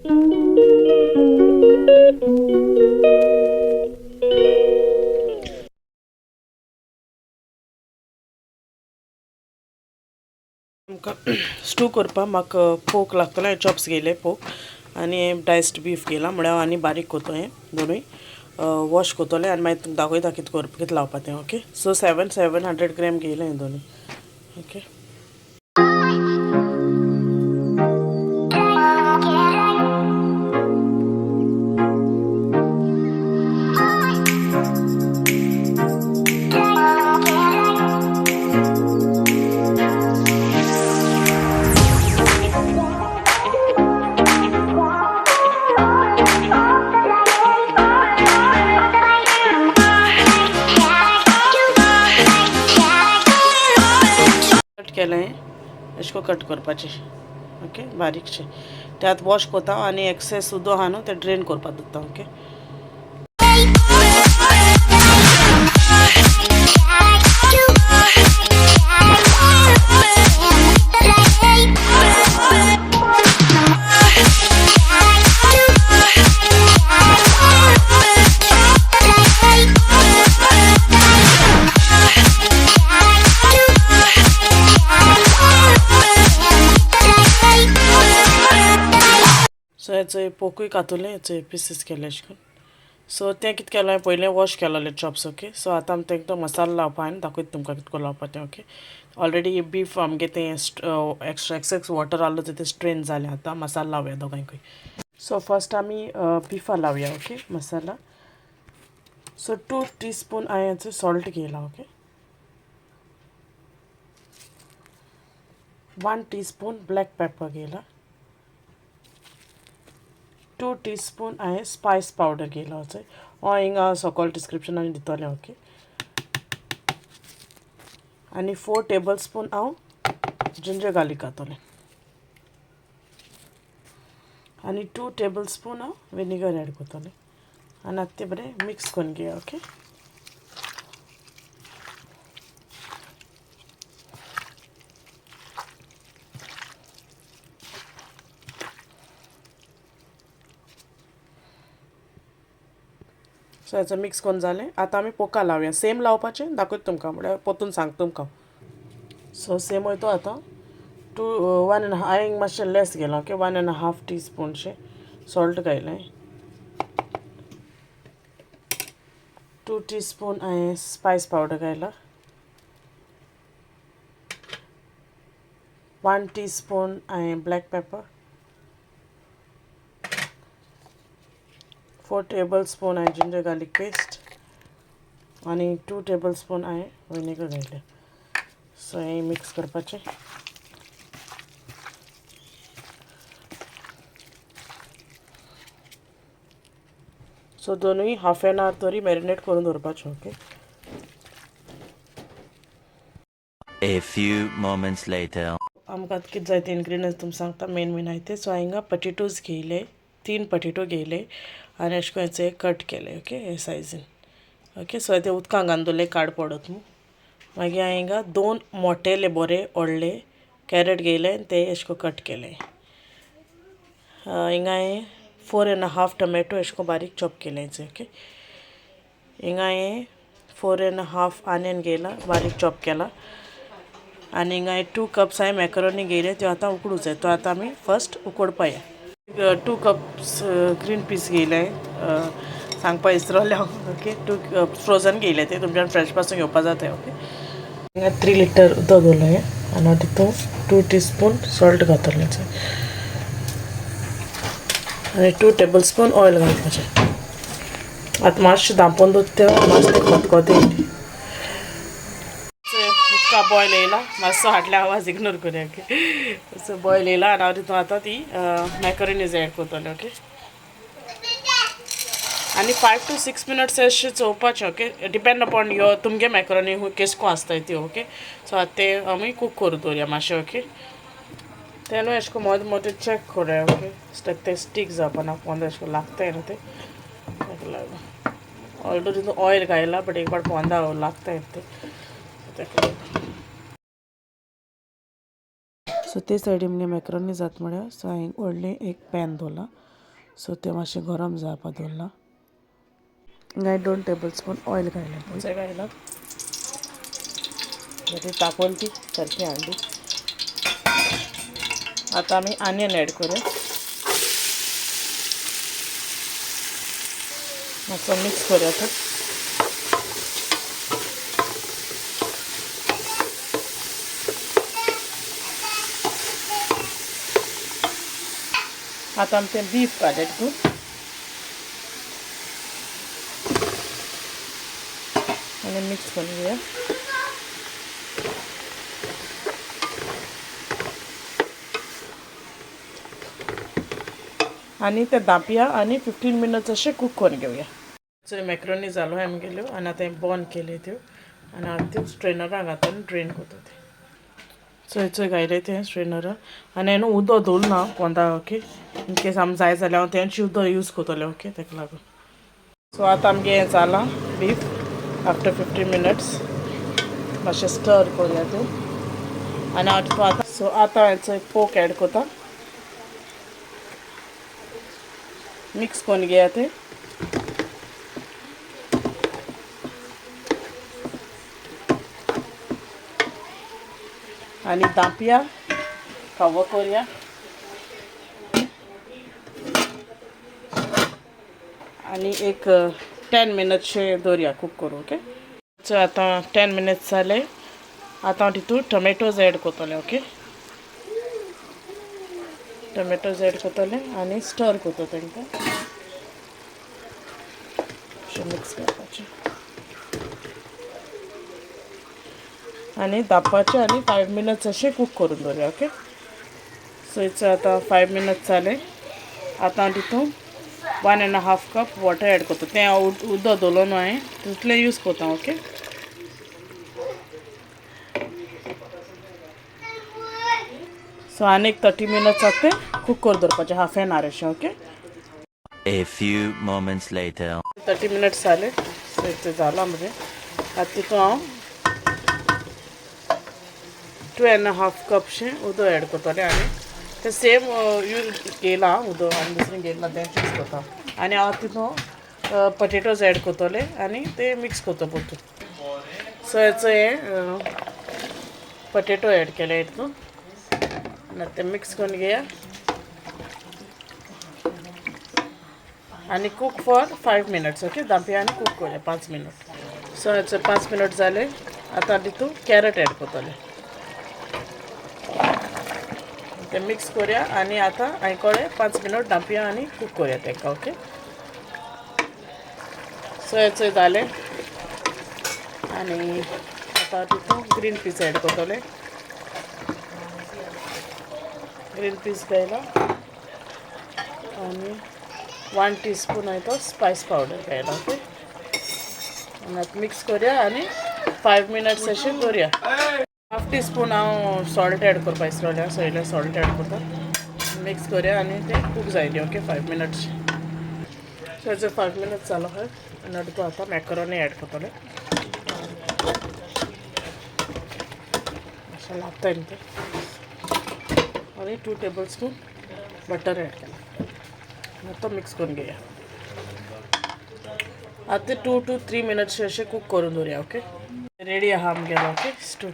स्टू करपाक म्हाका पोक लागतलो. चॉप्स घेयले पोक आनी डायस्ड बीफ घेयला म्हळ्यार आनी बारीक कोतो हें दोनूय वॉश कोतोलें आनी मागीर तुमकां दाखयता कितें लावपा तें. ओके, सो 700 ग्रॅम घेयलें हें दोनूय. ओके, केलें अशें कट करपाचें. ओके, बारीकशें त्यात वॉश कोता आनी एक्सेस उदक आहा न्हू तें ड्रेन करपाक दिता. ओके, सो हेचो पोकूय कातुलें, हेचो पिसीस केले अशें करून. सो तें कितें केलें पयलें वॉश केलोलें चॉप्स. ओके, सो आतां आमी तेंका मसालो लावपा आनी दाखयता तुमकां कितको लावपा तें. ओके, ऑलरेडी बीफ आमगे तें एक्सेस वॉटर आहलो तें स्ट्रेन जालें. आतां मसालो लावया दोगांयकूय. सो फर्स्ट आमी बिफा लावया. ओके, मसाला. सो 2 टीस्पून हांवें सॉल्ट घेयला. ओके, 1 टीस्पून ब्लॅक पेपर घेयला. 2 टीस्पून हांवें स्पायस पावडर घेयला. हो हिंगा सकयल डिस्क्रिप्शनान दितोलें. ओके, आनी 4 टेबल स्पून हांव जिंजर गार्लीक घातोलें आनी 2 टेबल स्पून हांव विनेगर एड करतलें आनी आतां तें बरें मिक्स करून घेया. ओके, सो हेचो मिक्स करून जालें. आतां आमी पोका लावया. सेम लावपाचें दाखयता तुमकां म्हळ्यार पोतून सांगता तुमकां. सो सेम वयतो आतां 1.5 हांवें मातशें लेस गेलां. ओके, 1.5 टीस्पूनशें सॉल्ट घायलें. 2 टीस्पून हांवें स्पायस पावडर घायला. 1 टीस्पून हांवें ब्लॅक पेपर. 4 टेबल स्पून हांवें जिंजर गार्लीक पेस्ट आनी 2 टेबल स्पून हांवें विनेगर घातलें. सो हें मिक्स करपाचें. सो दोनूय हाफ एन आवर तरी मॅरिनेट करून दवरपाचें. Okay, A few moments later. आमकां कितें जाय ते इन्ग्रिडियंट्स तुमकां सांगता मेन आहाय ते. सो हांवें पटेटोज घेयले, 3 पटेटो घेयले आनी अशें करून हेचे कट केले. ओके, हे सायजीन. ओके, सो ते उदकां घालून दवरले काड पडत न्हू. मागीर हांवें 2 मोटेले बरे व्हडले कॅरेट घेयले आनी ते अशें करून कट केले. हिंगा हांवें 4.5 टोमॅटो अशें करून बारीक चॉप केले हेचे. ओके, हिंगा हांवें 4.5 आनियन घेयला बारीक चॉप केला आनी हिंगा 2 कप्स हांवें मॅकरोनी घेयले त्यो आतां उकडूंक जाय. तो आतां आमी फर्स्ट उकडपा या. 2 कप्स ग्रीन पीस घेयले सांगपा विसरोलें हांव. ओके, 2 फ्रोझन घेयले ते तुमच्यान फ्रेश पासून घेवपा जाता. ओके, हिंगा 3 लिटर उदक दवरलें आनी हांव तितून 2 टीस्पून सॉल्ट घातलें आनी 2 टेबल स्पून ऑयल घालपाचें. आतां मातशें धांपोवन दवरता मातशें खतखतें उदका बॉयल येयला. मातसो हाटल्या आवाज इग्नोर करुया. ओके, सो बॉयल येयला आनी हांव तितून आतां ती मॅकरोनीज एड करतलें. ओके, आनी 5 to 6 मिनट्स अशें चोवपाचें. ओके, डिपेंड अपॉन यो तुमगे मॅकरोनी केसको आसताय त्यो. ओके, सो आतां ते आमी कूक करून दवरया मातशें. ओके, तेन्ना अशें करून मोदें मोदें चॅक करुया. ओके, ते स्टीक जावपा ना पोंदा अशें करून लागताय न्हू ते ताका लागून. ऑलरेडी तितून ऑयल घायला बट एक पाट पोंदा लागताय ते ताका लागून. सो ते सायडीन मगे मॅकरोनी जाता म्हळ्यार सो हांवें व्हडलें एक पॅन दवरला सो ते मातशें गरम जावपा दवरला. हिंगा 2 टेबलस्पून ऑयल घायलें. पयशे घायला बरी तापोवन ती सारकी हांडी. आतां आमी आनियन ॲड करूया. मातसो मिक्स करूया तो. आतां आमी तें बीफ घालें तितून आनी मिक्स करून घेवया. आनी ते धांपया आनी 15 मिनट्स अशें कूक करून घेवया. सो मॅक्रोनी जालो आमी गेल्यो आनी आतां बॉन केल्यो त्यो आनी हांव त्यो स्ट्रेनरान घातून ड्रेन करता ते. चोय घायले ते स्ट्रेनरान आनी हांवें उदक दवरना पोंदा. ओके, इन केस आमी जाय जाल्यार हांव तेंच उदक यूज करतलें. ओके, ताका लागून. सो आतां आमगे हें जालां बीफ. आफ्टर 15 मिनट्स मातशें स्टर करूया त्यो आनी हांव तितून आतां आतां हेचो पोक ॲड करता. मिक्स करून घेया ते. आनी धांपया, कवर करूया आनी एक 10 मिनट्सशे दवरया कूक करूं. ओके, सो आतां 10 मिनट्स जाले. आतां हांव तितून टोमॅटोज ॲड करतलें. ओके, टोमॅटोज ॲड करतलें आनी स्टर करता तांकां. अशें मिक्स करपाचें आनी धांपपाचें आनी 5 मिनट्स अशें कूक करून दवरया. ओके, सो हेचो आतां 5 मिनट्स जाले. आतां हांव तितून 1.5 कप वॉटर ॲड करता. तें हांव उदक दवरलो न्हू हांवें, तितलें यूज करता. ओके, सो आनी एक 30 मिनट्स आतां तें कूक करून दवरपाचें, हाफ एन आवर अशें. Okay, A few moments later. 30 minutes जाले. सो हेचो जाला म्हणजे आतां तितून हांव 2.5 कपशें उदक ॲड करतलें आनी तें सेम यूज केलां उदक आनी दुसरें घेतलां तें यूज करता. आनी हांव तितून पोटेटोज ॲड करतलें आनी ते मिक्स करता परतून. सो हेचो हें पोटेटो ॲड केले हितून आनी ते मिक्स करून घेया आनी कूक फॉर 5 मिनट्स. ओके, धांपया आनी कूक करूया 5 मिनट. सो हेचो 5 मिनट जाले. आतां तितून कॅरट ॲड करतलें. ते मिक्स करूया आनी आतां हांवें कळ्ळें 5 मिनट धांपया आनी कूक करूया ताका. ओके, सो हेचो जालें आनी आतां तितून ग्रीन पीस ॲड करतलें. ग्रीन पीस घायला आनी 1 टीस्पून हांवें तो स्पायस पावडर घायला. ओके, आनी आतां मिक्स करूया आनी 5 मिनट्स अशें दवरया. हाफ टीस्पून हांव सॉल्ट ॲड करपा विसरलें, सो इल्लें सॉल्ट ॲड करता. मिक्स करूया आनी तें कूक जायलें. Okay, 5 minutes. सो हेचो 5 मिनट्स जालो आहाय आनी तितून आतां मॅकरोनी ॲड करतलें. अशें लागता न्ही तें आनी 2 टेबलस्पून बटर ॲड केला. आतां मिक्स करून घेया. आतां 2 to 3 मिनट्स अशें कूक करून दवरया. ओके, रेडी आहा आमगेलो. ओके, स्टू.